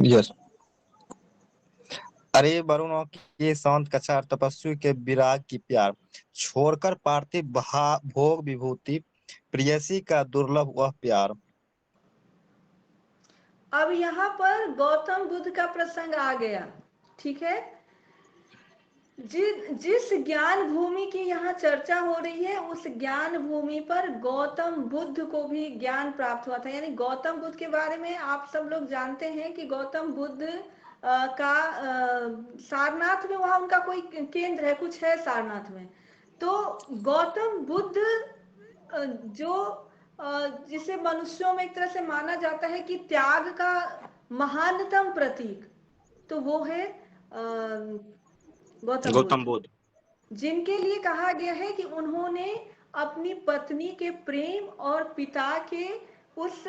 Yes. अरे वरुणों के शांत कछार तपस्वी के विराग की प्यार, छोड़कर पार्थिव भोग विभूति, प्रेयसी का दुर्लभ वह प्यार। अब यहाँ पर गौतम बुद्ध का प्रसंग आ गया। ठीक है, जिस ज्ञान भूमि की यहाँ चर्चा हो रही है, उस ज्ञान भूमि पर गौतम बुद्ध को भी ज्ञान प्राप्त हुआ था। यानी गौतम बुद्ध के बारे में आप सब लोग जानते हैं कि गौतम बुद्ध का सारनाथ में वहां उनका कोई केंद्र है, कुछ है सारनाथ में। तो गौतम बुद्ध जो जिसे मनुष्यों में एक तरह से माना जाता है कि त्याग का महानतम प्रतीक, तो वो है गौतम गौतम बुद्ध, बुद्ध। जिनके लिए कहा गया है कि उन्होंने अपनी पत्नी के प्रेम और पिता के उस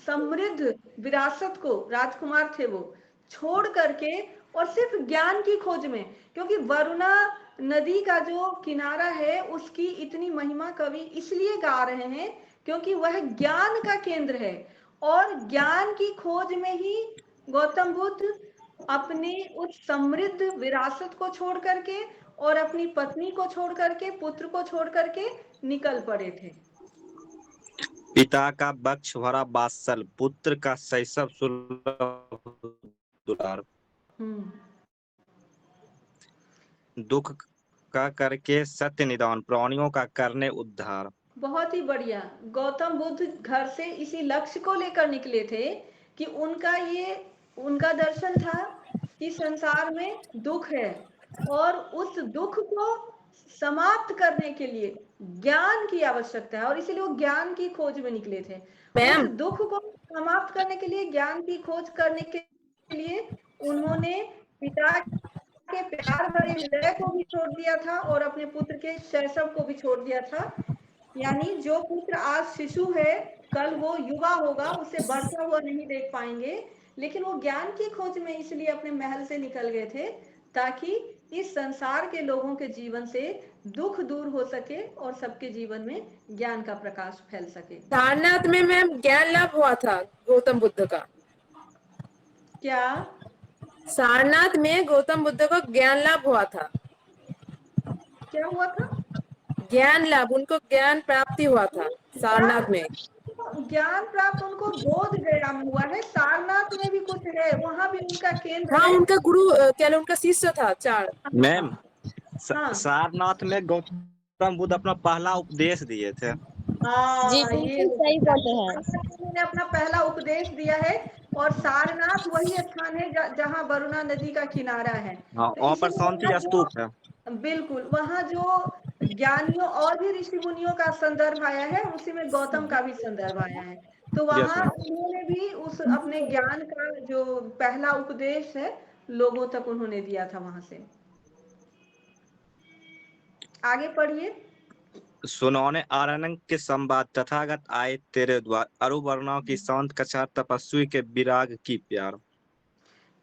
समृद्ध विरासत को, राजकुमार थे वो, छोड़ करके और सिर्फ ज्ञान की खोज में, क्योंकि वरुणा नदी का जो किनारा है उसकी इतनी महिमा कवि इसलिए गा रहे हैं क्योंकि वह ज्ञान का केंद्र है। और ज्ञान की खोज में ही गौतम बुद्ध अपने उस समृद्ध विरासत को छोड़ करके और अपनी पत्नी को छोड़ करके, पुत्र को छोड़ करके निकल पड़े थे। पिता का बक्ष भरा वात्सल, पुत्र का शैशव सुलभ दुलार, हम्म। दुख का करके सत्य निदान, प्राणियों का करने उद्धार। बहुत ही बढ़िया। गौतम बुद्ध घर से इसी लक्ष्य को लेकर निकले थे कि उनका दर्शन था कि संसार में दुख है और उस दुख को समाप्त करने के लिए ज्ञान की आवश्यकता है, और इसीलिए वो ज्ञान की खोज में निकले थे। उस मैम। दुख को समाप्त करने के लिए, ज्ञान की खोज करने के लिए उन्होंने पिता के प्यार भरे हृदय को भी छोड़ दिया था और अपने पुत्र के शैशव को भी छोड़ दिया था। यानी जो पुत्र आज शिशु है, कल वो युवा होगा, उसे बढ़ता हुआ नहीं देख पाएंगे। लेकिन वो ज्ञान की खोज में इसलिए अपने महल से निकल गए थे ताकि इस संसार के लोगों के जीवन से दुख दूर हो सके और सबके जीवन में ज्ञान का प्रकाश फैल सके। सारनाथ में मैम ज्ञान लाभ हुआ था गौतम बुद्ध का। क्या? सारनाथ में गौतम बुद्ध को ज्ञान लाभ हुआ था। क्या हुआ था? ज्ञान लाभ, उनको ज्ञान प्राप्ति हुआ था सारनाथ में। ज्ञान प्राप्त उनको बोध गया में हुआ है। सारनाथ में भी कुछ है, वहां भी उनका केंद्र हाँ, है। उनका गुरु क्या उनका शिष्य था चार। मैम, हाँ सारनाथ में गौतम बुद्ध अपना पहला उपदेश दिए थे। जी हाँ, ये बिल्कुल सही बोले हैं। उन्होंने अपना पहला उपदेश दिया है। और सारनाथ वही स्थान है जहाँ वरुणा नदी का किनारा है। हाँ, तो वहाँ पर इसीलिए शांति वहाँ स्तूप है। जो, बिल्कुल वहाँ जो ज्ञानियों और भी ऋषि मुनियों का संदर्भ आया है, उसी में गौतम का भी संदर्भ आया है। तो यस वहाँ मैम। उन्होंने भी उस अपने ज्ञान का जो पहला उपदेश है लोगों तक उन्होंने दिया था वहां से। आगे पढ़िए। सुनौने आरण्य के संवाद, तथागत आए तेरे द्वार, अरु वर्णों की शांत कछार तपस्वी के विराग की प्यार।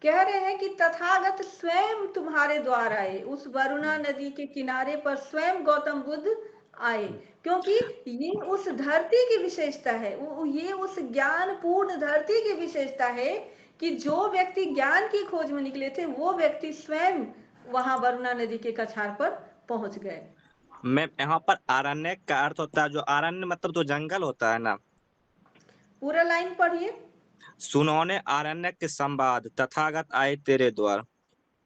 कह रहे हैं कि तथागत स्वयं तुम्हारे द्वार आए, उस वरुणा नदी के किनारे पर स्वयं गौतम बुद्ध आए, क्योंकि ये उस धरती की विशेषता है, ये उस ज्ञान पूर्ण धरती की विशेषता है कि जो व्यक्ति ज्ञान की खोज में निकले थे वो व्यक्ति स्वयं वहां वरुणा नदी के कछार पर पहुंच गए। मैम, यहाँ पर आरण्य का अर्थ होता है, जो आरण्य मतलब जो जंगल होता है ना। पूरा लाइन पढ़िए। सुनौने आरण्य के संवाद, तथागत आए तेरे द्वार।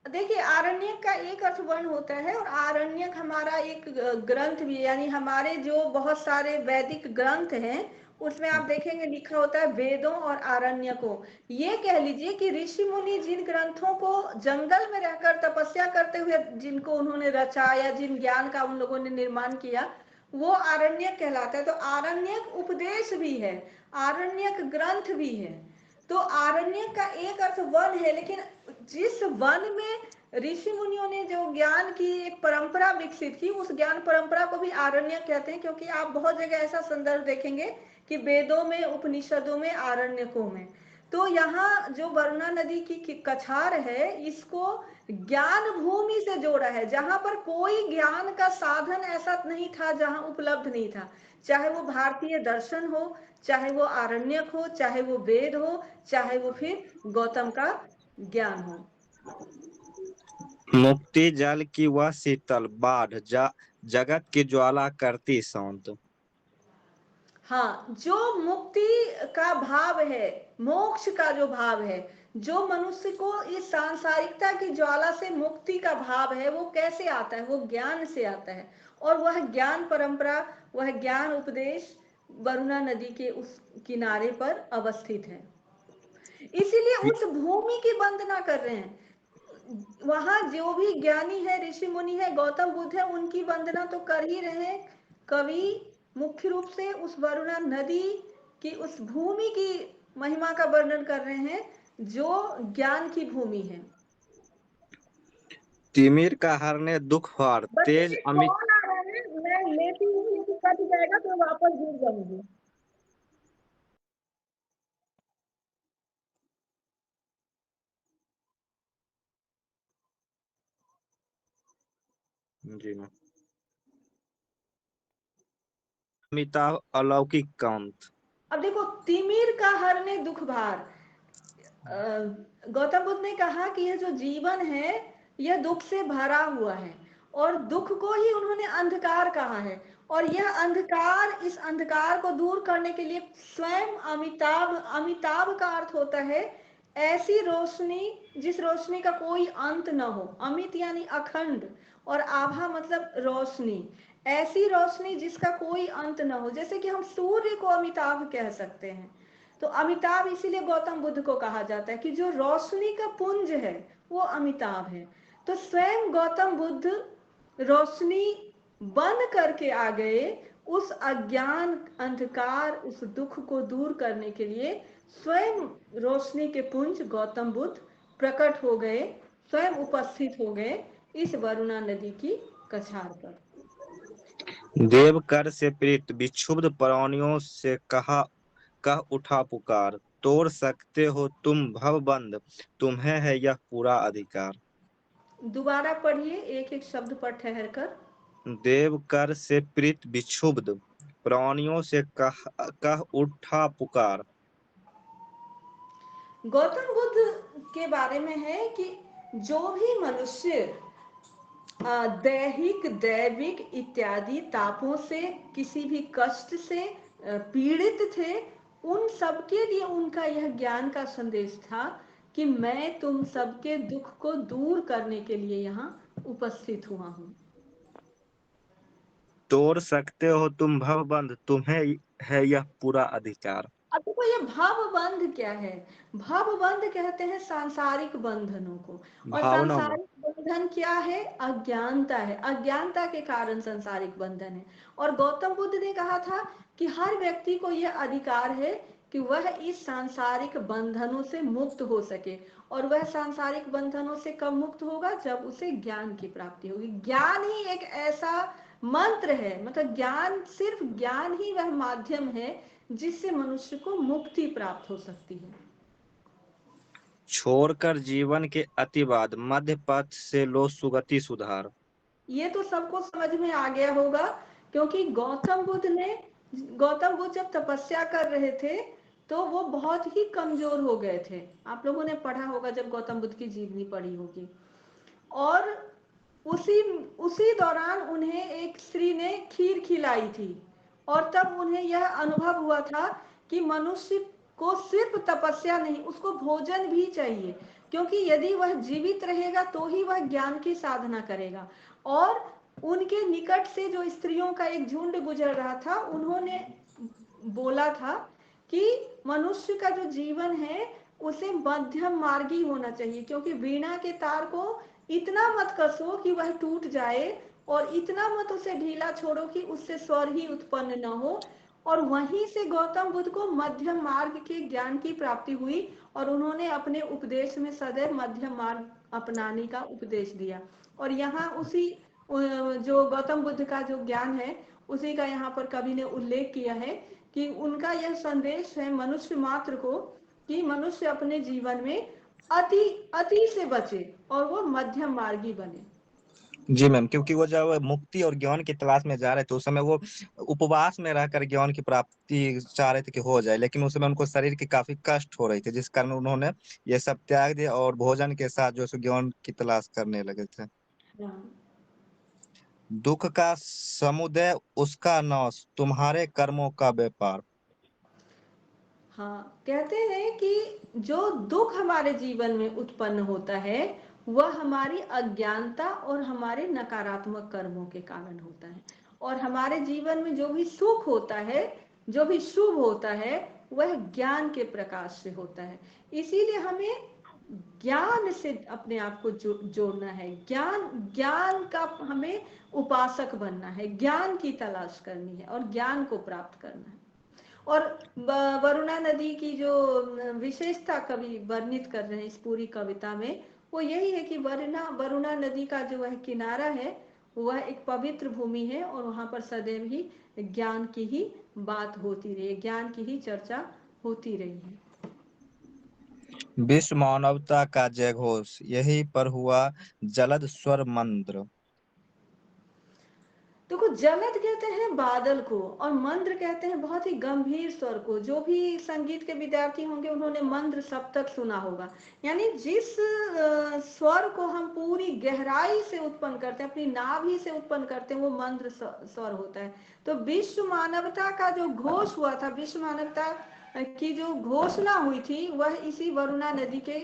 देखिए, आरण्यक का एक अर्थ वर्ण होता है और आरण्यक हमारा एक ग्रंथ भी है। यानी हमारे जो बहुत सारे वैदिक ग्रंथ हैं उसमें आप देखेंगे लिखा होता है वेदों और आरण्यकों। ये कह लीजिए कि ऋषि मुनि जिन ग्रंथों को जंगल में रहकर तपस्या करते हुए जिनको उन्होंने रचा या जिन ज्ञान का उन लोगों ने निर्माण किया, वो आरण्यक कहलाता है। तो आरण्यक उपदेश भी है, आरण्यक ग्रंथ भी है। तो आरण्यक का एक अर्थ वन है, लेकिन जिस वन में ऋषि मुनियों ने जो ज्ञान की एक परंपरा विकसित की, उस ज्ञान परंपरा को भी आरण्यक कहते हैं। क्योंकि आप बहुत जगह ऐसा संदर्भ देखेंगे कि वेदों में, उपनिषदों में, आरण्यकों में। तो यहाँ जो वरुणा नदी की कछार है, इसको ज्ञान भूमि से जोड़ा है, जहां पर कोई ज्ञान का साधन ऐसा नहीं था जहां उपलब्ध नहीं था, चाहे वो भारतीय दर्शन हो, चाहे वो आरण्यक हो, चाहे वो वेद हो, चाहे वो फिर गौतम का ज्ञान हो। मुक्ति जल की वह शीतल बाढ़ जगत की ज्वाला करती शांत। हाँ, जो मुक्ति का भाव है, मोक्ष का जो भाव है, जो मनुष्य को इस सांसारिकता की ज्वाला से मुक्ति का भाव है, वो कैसे आता है? वो ज्ञान से आता है। और वह ज्ञान परंपरा, वह ज्ञान उपदेश वरुणा नदी के उस किनारे पर अवस्थित है। इसीलिए उस भूमि की वंदना कर रहे हैं। वहां जो भी ज्ञानी है, ऋषि मुनि है, गौतम बुद्ध है, उनकी वंदना तो कर ही रहे हैं। कवि मुख्य रूप से उस वरुणा नदी की उस भूमि की महिमा का वर्णन कर रहे हैं, जो ज्ञान की भूमि है। तिमिर का हरने दुख फार बस तेज एक अमित। कॉल आ रहा है, मैं लेती हूँ, यदि कट जाएगा तो वापस जुड़ जाऊंगी। जी मैम। अमिताभ अलौकिक कांत। अब देखो, तिमिर का हरने दुख भार, गौतम बुद्ध ने कहा कि यह जो जीवन है, यह दुख से भरा हुआ है, और दुख को ही उन्होंने अंधकार कहा है। और यह अंधकार, इस अंधकार को दूर करने के लिए स्वयं अमिताभ, अमिताभ का अर्थ होता है ऐसी रोशनी जिस रोशनी का कोई अंत न हो। अमित यानी अखंड, और आभा मतलब रोशनी, ऐसी रोशनी जिसका कोई अंत न हो। जैसे कि हम सूर्य को अमिताभ कह सकते हैं, तो अमिताभ इसीलिए गौतम बुद्ध को कहा जाता है कि जो रोशनी का पुंज है वो अमिताभ है। तो स्वयं गौतम बुद्ध रोशनी बन करके आ गए, उस अज्ञान, अंधकार, उस दुख को दूर करने के लिए स्वयं रोशनी के पुंज गौतम बुद्ध प्रकट हो गए, स्वयं उपस्थित हो गए इस वरुणा नदी की कछार पर। देव कर से प्रीत विक्षुब्ध प्राणियों से कह उठा पुकार तोड़ सकते हो तुम भवबंध तुम्हें है यह पूरा अधिकार। दोबारा पढ़िए, एक एक शब्द पर ठहर कर। देव कर से प्रीत विक्षुब्ध प्राणियों से कह उठा पुकार। गौतम बुद्ध के बारे में है कि जो भी मनुष्य दैहिक, दैविक इत्यादि तापों से, किसी भी कष्ट से पीड़ित थे, उन सबके लिए उनका यह ज्ञान का संदेश था कि मैं तुम सबके दुख को दूर करने के लिए यहाँ उपस्थित हुआ हूँ। तोड़ सकते हो तुम भवबंध तुम्हें है यह पूरा अधिकार। अब देखो, ये भवबंध क्या है? भवबंध कहते हैं सांसारिक बंधनों को। और भावना में। सांसारिक बंधन क्या है? अज्ञानता है। अज्ञानता के कारण सांसारिक बंधन है। और गौतम बुद्ध ने कहा था कि हर व्यक्ति को यह अधिकार है कि वह इस सांसारिक बंधनों से मुक्त हो सके। और वह सांसारिक बंधनों से कब मुक्त होगा? जब उसे ज्ञान की प्राप्ति होगी। ज्ञान ही एक ऐसा मंत्र है, मतलब ज्ञान, सिर्फ ज्ञान ही वह माध्यम है जिससे मनुष्य को मुक्ति प्राप्त हो सकती है। छोड़कर जीवन के अतिवाद मध्य पथ से लो सुगति सुधार। ये तो सबको समझ में आ गया होगा, क्योंकि गौतम बुद्ध जब तपस्या कर रहे थे तो वो बहुत ही कमजोर हो गए थे। आप लोगों ने पढ़ा होगा, जब गौतम बुद्ध की जीवनी पढ़ी होगी। और उसी उसी दौरान उन्हें एक स्त्री ने खीर खिलाई थी, और तब उन्हें यह अनुभव हुआ था कि मनुष्य को सिर्फ तपस्या नहीं, उसको भोजन भी चाहिए, क्योंकि यदि वह जीवित रहेगा तो ही वह ज्ञान की साधना करेगा। और उनके निकट से जो स्त्रियों का एक झुंड गुजर रहा था, उन्होंने बोला था कि मनुष्य का जो जीवन है उसे मध्यम मार्गी होना चाहिए, क्योंकि वीणा के तार को इतना मत कसो कि वह टूट जाए, और इतना मत उसे ढीला छोड़ो कि उससे स्वर ही उत्पन्न न हो। और वहीं से गौतम बुद्ध को मध्यम मार्ग के ज्ञान की प्राप्ति हुई, और उन्होंने अपने उपदेश में सदैव मध्यम मार्ग अपनाने का उपदेश दिया। और यहाँ उसी जो गौतम बुद्ध का जो ज्ञान है, उसी का यहाँ पर कवि ने उल्लेख किया है कि उनका यह संदेश है मनुष्य मात्र को कि मनुष्य अपने जीवन में अति अति से बचे और वो मध्यम मार्गी बने। जी मैम, क्योंकि वो जब मुक्ति और ज्ञान की तलाश में जा रहे थे उस समय वो उपवास में रहकर ज्ञान की प्राप्ति चाह रहे थे कि हो जाए, लेकिन उस समय उनको शरीर की काफी कष्ट हो रही थी, जिस कारण उन्होंने ये सब त्याग दिया और भोजन के साथ जो है सो ज्ञान की तलाश करने लगे थे। हाँ। दुख का समुदय उसका नाश, तुम्हारे कर्मों का व्यापार। हाँ, कहते हैं कि जो दुख हमारे जीवन में उत्पन्न होता है वह हमारी अज्ञानता और हमारे नकारात्मक कर्मों के कारण होता है, और हमारे जीवन में जो भी सुख होता है, जो भी शुभ होता है, वह ज्ञान के प्रकाश से होता है। इसीलिए हमें ज्ञान से अपने आप को जोड़ना है। ज्ञान ज्ञान का हमें उपासक बनना है, ज्ञान की तलाश करनी है और ज्ञान को प्राप्त करना है। और वरुणा नदी की जो विशेषता कवि वर्णित कर रहे हैं इस पूरी कविता में, वो यही है कि वरुणा नदी का जो वह किनारा है वह एक पवित्र भूमि है, और वहां पर सदैव ही ज्ञान की ही बात होती रही है, ज्ञान की ही चर्चा होती रही है। विश्व मानवता का जय घोष, यहीं पर हुआ जलद स्वर मंद्र। देखो, जलद कहते हैं बादल को और मंद्र कहते हैं बहुत ही गंभीर स्वर को। जो भी संगीत के विद्यार्थी होंगे उन्होंने मंद्र सप्तक सुना होगा, यानी जिस स्वर को हम पूरी गहराई से उत्पन्न करते हैं, अपनी नाभि से उत्पन्न करते हैं, वो मंद्र स्वर होता है। तो विश्व मानवता का जो घोष हुआ था, विश्व मानवता की जो घोषणा हुई थी वह इसी वरुणा नदी के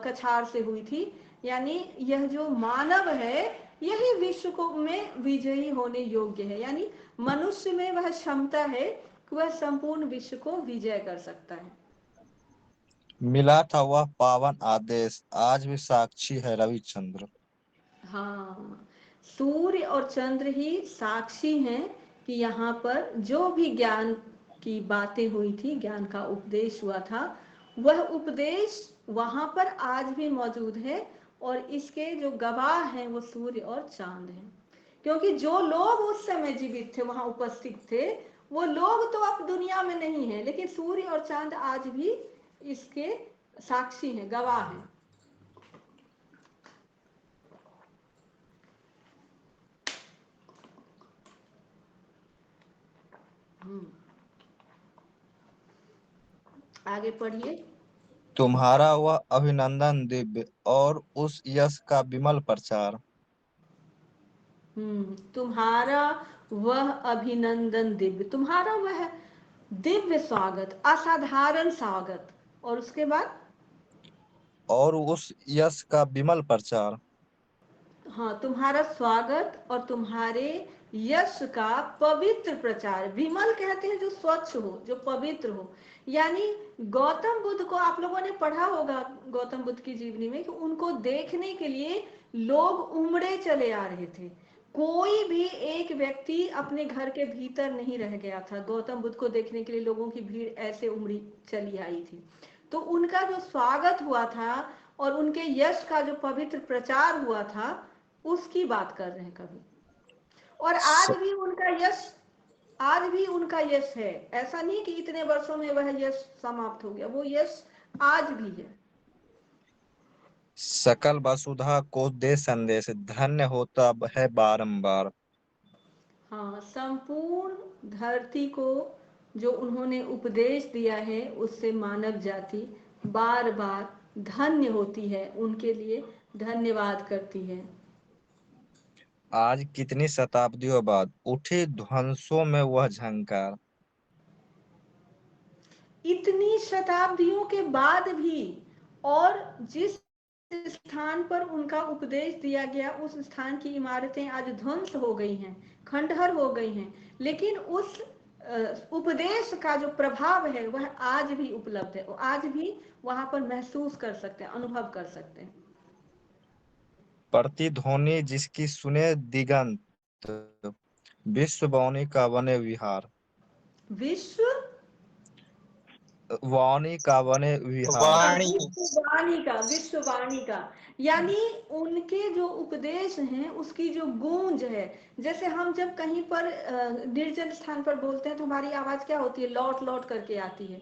कछार से हुई थी। यानी यह जो मानव है यही विश्व को में विजयी होने योग्य है, यानी मनुष्य में वह क्षमता है कि वह संपूर्ण विश्व को विजय कर सकता है। मिला था वह पावन आदेश, आज भी साक्षी है रविचंद्र। हाँ, सूर्य और चंद्र ही साक्षी हैं कि यहाँ पर जो भी ज्ञान की बातें हुई थी, ज्ञान का उपदेश हुआ था, वह उपदेश वहां पर आज भी मौजूद है, और इसके जो गवाह हैं वो सूर्य और चांद हैं। क्योंकि जो लोग उस समय जीवित थे, वहां उपस्थित थे, वो लोग तो अब दुनिया में नहीं है, लेकिन सूर्य और चांद आज भी इसके साक्षी हैं, गवाह हैं। आगे पढ़िए। तुम्हारा वह अभिनंदन दिव्य और उस यश का विमल प्रचार। तुम्हारा वह अभिनंदन दिव्य, तुम्हारा वह दिव्य स्वागत, असाधारण स्वागत, और उसके बाद और उस यश का विमल प्रचार। हाँ, तुम्हारा स्वागत और तुम्हारे यश का पवित्र प्रचार। विमल कहते हैं जो स्वच्छ हो, जो पवित्र हो। यानी गौतम बुद्ध को आप लोगों ने पढ़ा होगा, गौतम बुद्ध की जीवनी में, कि उनको देखने के लिए लोग उमड़े चले आ रहे थे। कोई भी एक व्यक्ति अपने घर के भीतर नहीं रह गया था। गौतम बुद्ध को देखने के लिए लोगों की भीड़ ऐसे उमड़ी चली आई थी। तो उनका जो स्वागत हुआ था और उनके यश का जो पवित्र प्रचार हुआ था, उसकी बात कर रहे हैं कवि। और स- आज भी उनका यश है। ऐसा नहीं कि इतने वर्षों में वह यश समाप्त हो गया, वो यश आज भी है। सकल वसुधा को दे संदेश, धन्य होता है बारंबार। हाँ, संपूर्ण धरती को जो उन्होंने उपदेश दिया है उससे मानव जाति बार बार धन्य होती है, उनके लिए धन्यवाद करती है। आज कितनी शताब्दियों बाद उठी ध्वंसों में वह झंकार। इतनी शताब्दियों के बाद भी, और जिस स्थान पर उनका उपदेश दिया गया उस स्थान की इमारतें आज ध्वंस हो गई हैं, खंडहर हो गई हैं, लेकिन उस उपदेश का जो प्रभाव है वह आज भी उपलब्ध है, आज भी वहां पर महसूस कर सकते हैं, अनुभव कर सकते हैं। प्रतिध्वनि जिसकी सुने दिगंत, विश्व वाणी का बने विहार। विश्व वाणी का बने विहार। वाणी। विश्ववाणी का, यानी उनके जो उपदेश हैं उसकी जो गूंज है। जैसे हम जब कहीं पर निर्जन स्थान पर बोलते हैं तो हमारी आवाज क्या होती है, लौट लौट करके आती है।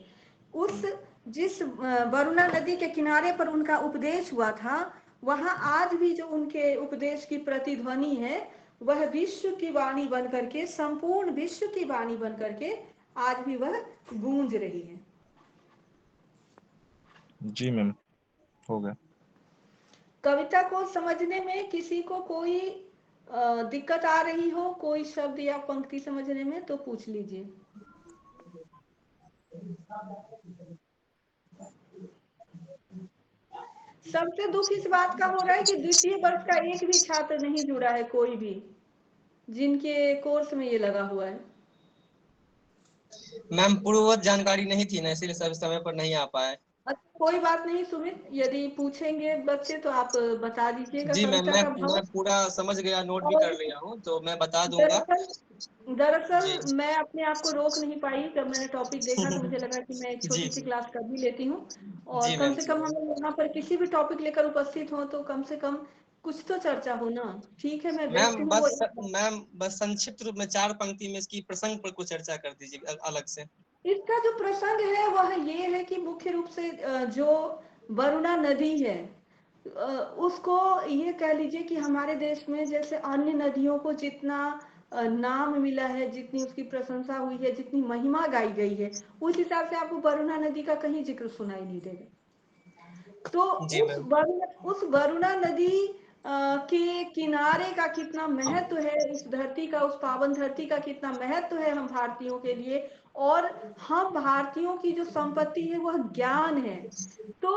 उस जिस वरुणा नदी के किनारे पर उनका उपदेश हुआ था, वहां आज भी जो उनके उपदेश की प्रतिध्वनि है, वह विश्व की वाणी बन करके, संपूर्ण विश्व की वाणी बन करके आज भी वह गूंज रही है। जी मैम, हो गया। कविता को समझने में किसी को कोई दिक्कत आ रही हो, कोई शब्द या पंक्ति समझने में, तो पूछ लीजिए। सबसे दुख इस बात का हो रहा है कि द्वितीय वर्ष का एक भी छात्र नहीं जुड़ा है, कोई भी, जिनके कोर्स में ये लगा हुआ है। मैम पूर्ववत जानकारी नहीं थी ना, इसलिए सब समय पर नहीं आ पाए। अच्छा, कोई बात नहीं सुमित, यदि पूछेंगे बच्चे तो आप बता दीजिएगा जी मैम, कविता का भाव। मैं पूरा समझ गया, नोट भी कर और लिया हूँ, तो मैं बता दूंगा। दरअसल जी मैं अपने आप को रोक नहीं पाई, जब मैंने टॉपिक देखा तो मुझे लगा कि मैं एक जी छोटी सी जी क्लास कर भी लेती हूँ, और जी कम मैम, से जी कम मैम। हम लोग यहाँ पर किसी भी टॉपिक लेकर उपस्थित हो तो कम से कम कुछ तो चर्चा हो ना। ठीक है, मैं देखती हूँ वो मैम बस संक्षिप्त रूप में 4 पंक्ति में इसकी प्रसंग पर कुछ चर्चा कर दीजिए अलग से। इसका जो प्रसंग है वह ये है कि मुख्य रूप से जो वरुणा नदी है, उसको ये कह लीजिए कि हमारे देश में जैसे अन्य नदियों को जितना नाम मिला है, जितनी उसकी प्रशंसा हुई है, जितनी महिमा गाई गई है, उस हिसाब से आपको वरुणा नदी का कहीं जिक्र सुनाई नहीं देगा। तो जी मैम। उस वरुणा नदी के किनारे का कितना महत्व है, उस धरती का, उस पावन धरती का कितना महत्व है हम भारतीयों के लिए, और हम भारतीयों की जो संपत्ति है वह ज्ञान है। तो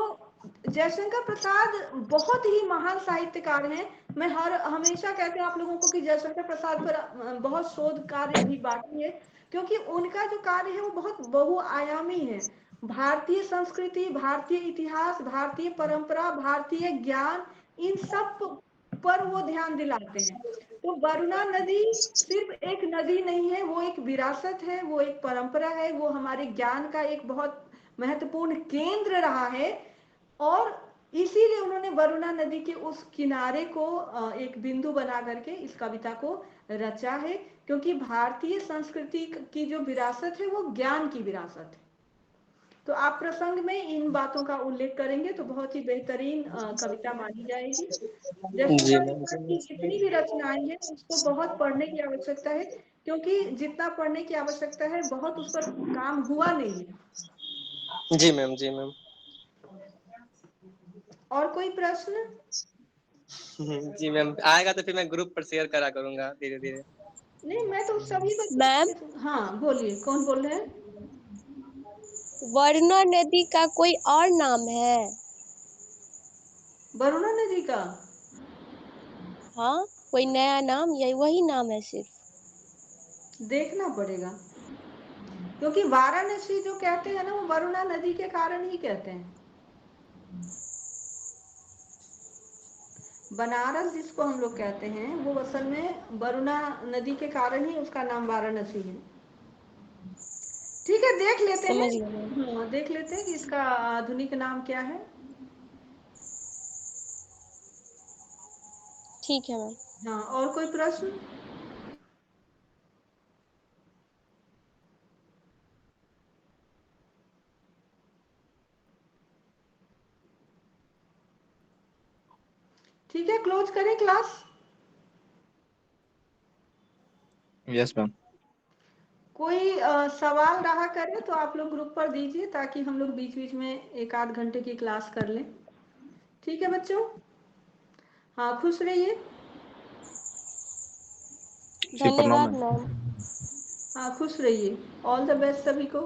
जयशंकर प्रसाद बहुत ही महान साहित्यकार हैं। मैं हमेशा कहती हूँ आप लोगों को कि जयशंकर प्रसाद पर बहुत शोध कार्य अभी बाकी है, क्योंकि उनका जो कार्य है वो बहुत बहुआयामी है। भारतीय संस्कृति, भारतीय इतिहास, भारतीय परंपरा, भारतीय ज्ञान, इन सब पर वो ध्यान दिलाते हैं। तो वरुणा नदी सिर्फ एक नदी नहीं है, वो एक विरासत है, वो एक परंपरा है, वो हमारे ज्ञान का एक बहुत महत्वपूर्ण केंद्र रहा है। और इसीलिए उन्होंने वरुणा नदी के उस किनारे को एक बिंदु बना करके इस कविता को रचा है, क्योंकि भारतीय संस्कृति की जो विरासत है वो ज्ञान की विरासत है। तो आप प्रसंग में इन बातों का उल्लेख करेंगे तो बहुत ही बेहतरीन कविता मानी जाएगी। जी जयशंकर मैम, प्रसाद की जितनी भी रचनाएं हैं उसको बहुत पढ़ने की आवश्यकता है, क्योंकि जितना पढ़ने की आवश्यकता है बहुत उस पर काम हुआ नहीं है। जी मैम, जी मैम। और कोई प्रश्न? जी मैम, आएगा तो फिर मैं ग्रुप पर शेयर करा करूंगा धीरे धीरे। नहीं, मैं तो सभी मैम, बच्चों। हाँ बोलिए, कौन बोल रहे हैं? वरुणा नदी का कोई और नाम है? वरुणा नदी का हाँ, कोई नया नाम या वही नाम है सिर्फ? देखना पड़ेगा, क्योंकि वाराणसी जो कहते हैं ना वो वरुणा नदी के कारण ही कहते हैं। बनारस जिसको हम लोग कहते हैं वो असल में वरुणा नदी के कारण ही उसका नाम वाराणसी है। ठीक है, देख लेते हैं। समझ गए मैम। हाँ, देख लेते हैं कि इसका आधुनिक नाम क्या है। ठीक है मैम। हाँ, और कोई प्रश्न? ठीक है, क्लोज करें क्लास। Yes ma'am. कोई सवाल रहा करे तो आप लोग ग्रुप पर दीजिए, ताकि हम लोग बीच बीच में 1 आध घंटे की क्लास कर लें। ठीक है बच्चों? हाँ, खुश रहिए। जी प्रणाम धन्यवाद मैम। मैम। हाँ, खुश रहिए। ऑल द बेस्ट सभी को।